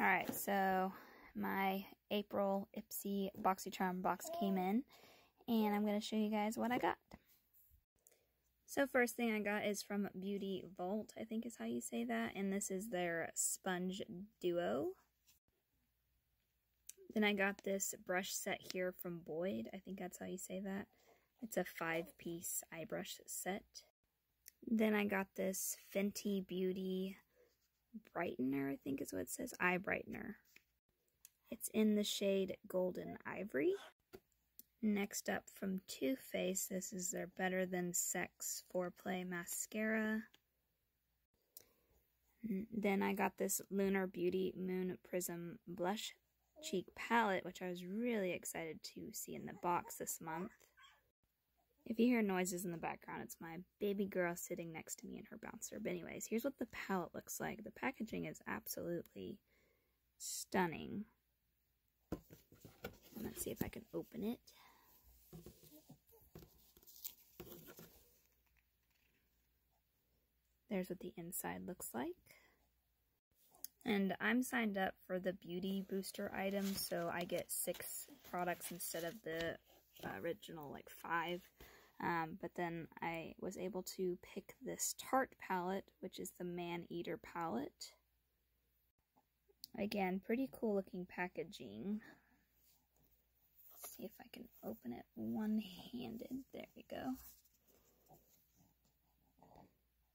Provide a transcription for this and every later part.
Alright, so my April Ipsy Boxycharm box came in, and I'm going to show you guys what I got. So first thing I got is from Beauty Vault, I think is how you say that, and this is their Sponge Duo. Then I got this brush set here from Boyd, I think that's how you say that. It's a 5-piece eye brush set. Then I got this Fenty Beauty Brightener, I think is what it says, eye brightener. It's in the shade Golden Ivory. Next up from Too Faced, this is their Better Than Sex Foreplay Mascara. Then I got this Lunar Beauty Moon Prism Blush Cheek Palette, which I was really excited to see in the box this month. If you hear noises in the background, it's my baby girl sitting next to me in her bouncer. But anyways, here's what the palette looks like. The packaging is absolutely stunning. And let's see if I can open it. There's what the inside looks like. And I'm signed up for the Beauty Booster item, so I get 6 products instead of the original 5. But then I was able to pick this Tarte palette, which is the Man Eater palette. Again, pretty cool looking packaging. Let's see if I can open it one-handed. There we go.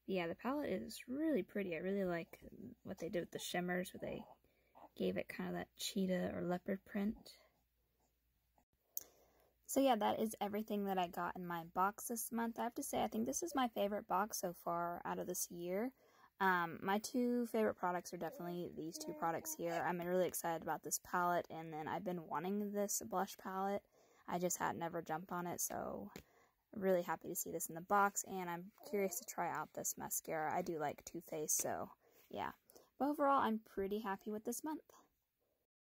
Yeah, the palette is really pretty. I really like what they did with the shimmers, where they gave it kind of that cheetah or leopard print. So yeah, that is everything that I got in my box this month. I have to say, I think this is my favorite box so far out of this year. My 2 favorite products are definitely these 2 products here. I'm really excited about this palette, and then I've been wanting this blush palette. I just had never jumped on it, so I'm really happy to see this in the box, and I'm curious to try out this mascara. I do like Too Faced, so yeah. But overall, I'm pretty happy with this month.